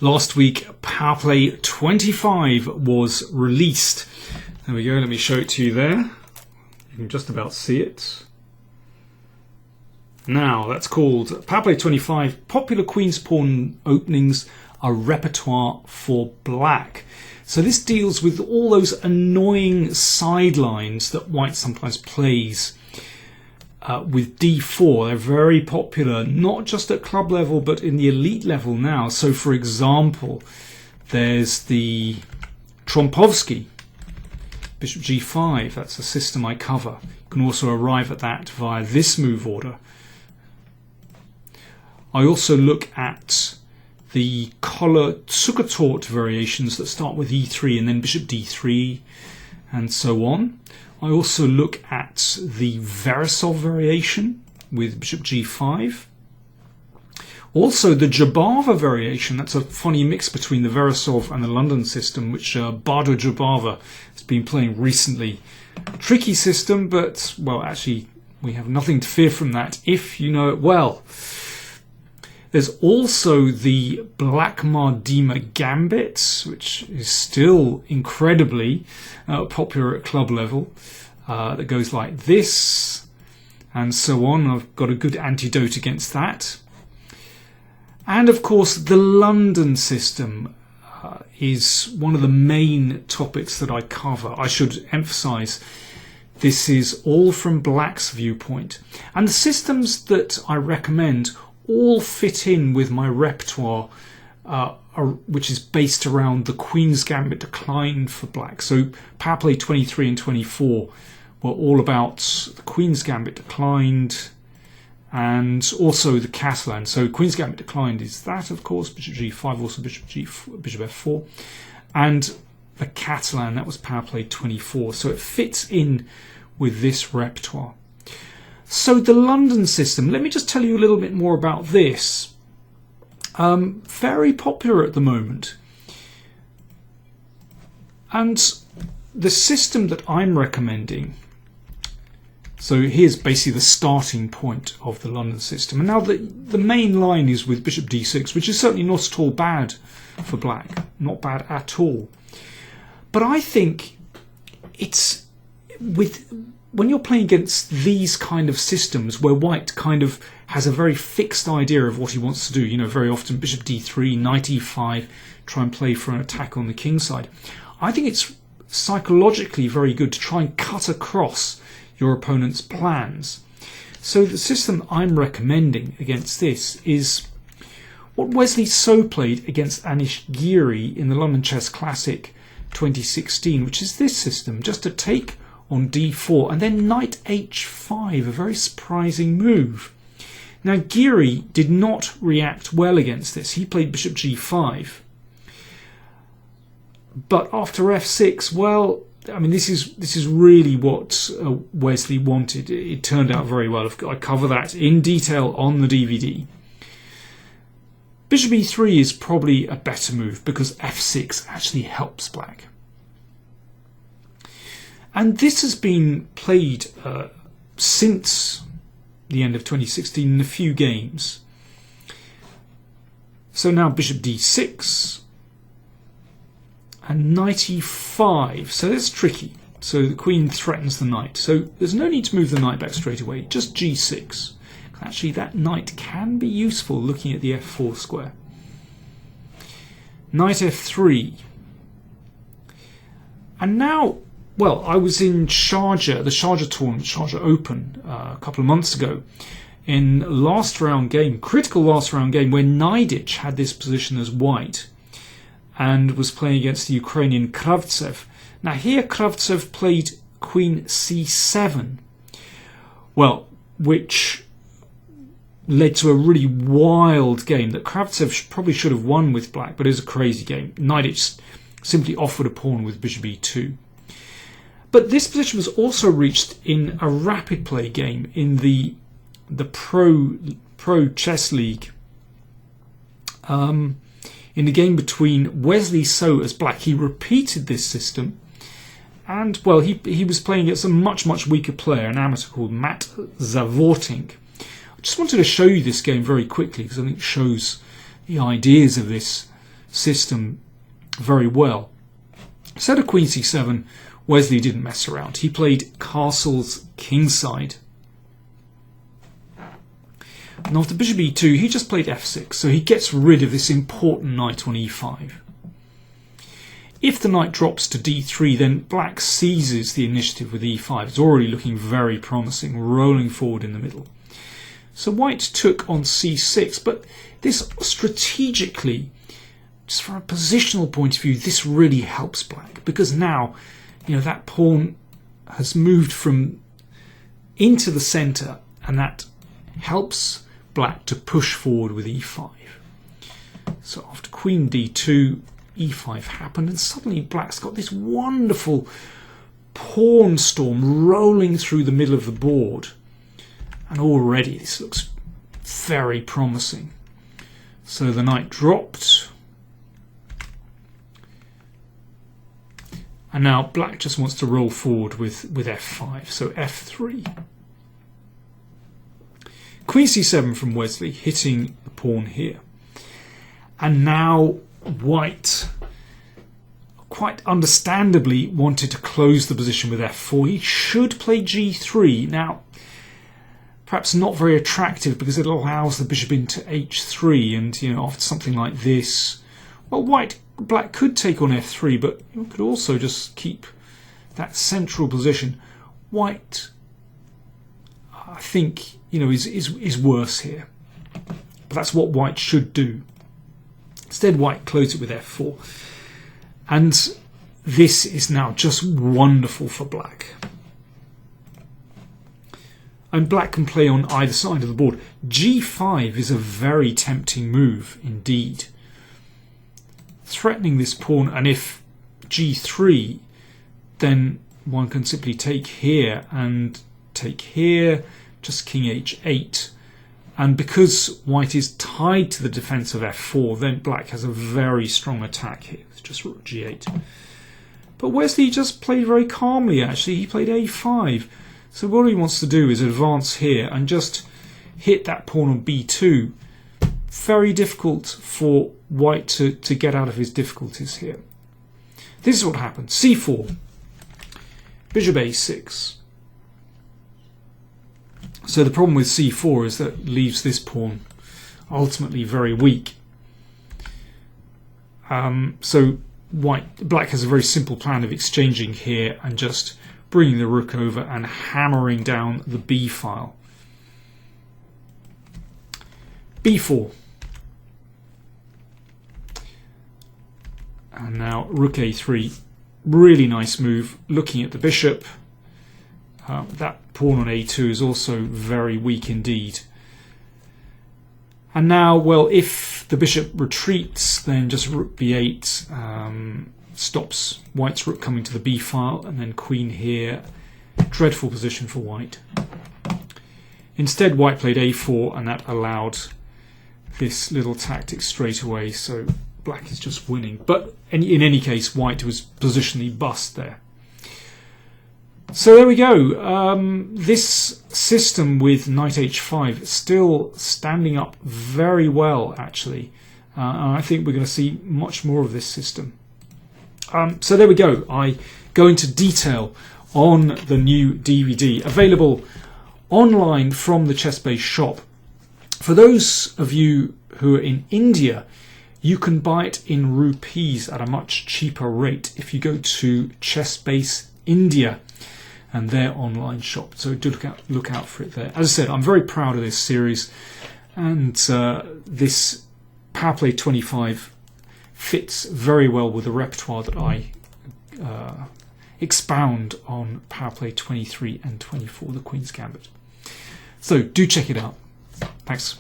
Last week, Power Play 25 was released. There we go, let me show it to you there. You can just about see it. Now, that's called Power Play 25, Popular Queen's Pawn Openings, a Repertoire for Black. So this deals with all those annoying sidelines that white sometimes plays with d4. They're very popular, not just at club level, but in the elite level now. So, for example, there's the Trompovsky, Bishop g5. That's a system I cover. You can also arrive at that via this move order. I also look at the Koller-Zukertort variations that start with e3 and then Bishop d3 and so on. I also look at the Veresov variation with Bishop g5. Also the Jabava variation, that's a funny mix between the Veresov and the London system, which Bardo Jabava has been playing recently. Tricky system, but, well, actually we have nothing to fear from that if you know it well. There's also the Black-Mar-Dima Gambit, which is still incredibly popular at club level. That goes like this, and so on. I've got a good antidote against that. And of course, the London system is one of the main topics that I cover. I should emphasize this is all from Black's viewpoint. And the systems that I recommend all fit in with my repertoire, which is based around the Queen's Gambit decline for Black. So Power Play 23 and 24 were all about the Queen's Gambit declined and also the Catalan. So Queen's Gambit declined is that, of course, Bishop g5, also Bishop f4, and the Catalan, that was Power Play 24. So it fits in with this repertoire. So the London system, let me just tell you a little bit more about this. Very popular at the moment. And the system that I'm recommending, so here's basically the starting point of the London system. And now the main line is with Bishop d6, which is certainly not at all bad for Black. Not bad at all. But I think it's when you're playing against these kind of systems where white kind of has a very fixed idea of what he wants to do, you know, very often Bishop d3, knight e5, try and play for an attack on the king side. I think it's psychologically very good to try and cut across your opponent's plans. So the system I'm recommending against this is what Wesley So played against Anish Giri in the London Chess Classic 2016, which is this system, just to take on d4 and then knight h5, a very surprising move. Now Giri did not react well against this. He played bishop g5, but after f6, well, I mean, this is really what Wesley wanted. It turned out very well. I cover that in detail on the DVD. Bishop e3 is probably a better move because f6 actually helps Black. And this has been played since the end of 2016 in a few games. So now bishop d6 and knight e5. So that's tricky. So the queen threatens the knight. So there's no need to move the knight back straight away, just g6. Actually, that knight can be useful looking at the f4 square. Knight f3. And now, well, I was in Sharjah, the Sharjah tournament, Sharjah Open, a couple of months ago, in last round game, critical last round game, where Naiditch had this position as white and was playing against the Ukrainian Kravtsev. Now here Kravtsev played queen c7, well, which led to a really wild game that Kravtsev probably should have won with Black, but it was a crazy game. Naiditch simply offered a pawn with bishop e2. But this position was also reached in a rapid play game in the Pro Chess League. In the game between Wesley So as Black, he repeated this system, and well, he was playing against a much weaker player, an amateur called Matt Zavortink. I just wanted to show you this game very quickly because I think it shows the ideas of this system very well. Instead of queen c7, Wesley didn't mess around. He played castles kingside. And after bishop e2, he just played f6, so he gets rid of this important knight on e5. If the knight drops to d3, then black seizes the initiative with e5. It's already looking very promising, rolling forward in the middle. So white took on c6, but this strategically, just from a positional point of view, this really helps black, because now, that pawn has moved from into the center, and that helps black to push forward with e5. So after queen d2, e5 happened, and suddenly black's got this wonderful pawn storm rolling through the middle of the board, and already this looks very promising. So the knight dropped, and now black just wants to roll forward with f5, so f3. Queen c7 from Wesley, hitting the pawn here. And now white, quite understandably, wanted to close the position with f4. He should play g3. Now, perhaps not very attractive because it allows the bishop into h3, and after something like this, well, black could take on f3, but you could also just keep that central position. White, I think, is worse here. But that's what white should do. Instead, white closed it with f4. And this is now just wonderful for black. And black can play on either side of the board. g5 is a very tempting move indeed. Threatening this pawn, and if g3, then one can simply take here and take here, just king h8. And because white is tied to the defense of f4, then black has a very strong attack here. It's just rook g8. But Wesley just played very calmly, actually. He played a5. So what he wants to do is advance here and just hit that pawn on b2. Very difficult for white to get out of his difficulties here. This is what happened. c4, bishop a6. So the problem with c4 is that it leaves this pawn ultimately very weak. So black has a very simple plan of exchanging here and just bringing the rook over and hammering down the b file. b4. And now rook a3. Really nice move, looking at the bishop. That pawn on a2 is also very weak indeed. And now, well, if the bishop retreats, then just rook b8 stops white's rook coming to the b file, and then queen here. Dreadful position for white. Instead, white played a4, and that allowed this little tactic straight away, so black is just winning. But in any case, white was positionally bust there. So there we go. This system with knight h5 still standing up very well, actually. And I think we're going to see much more of this system. So there we go. I go into detail on the new DVD available online from the ChessBase shop. For those of you who are in India, you can buy it in rupees at a much cheaper rate if you go to ChessBase India and their online shop. So do look out for it there. As I said, I'm very proud of this series, and this Power Play 25 fits very well with the repertoire that I expound on Power Play 23 and 24, the Queen's Gambit. So do check it out. Thanks.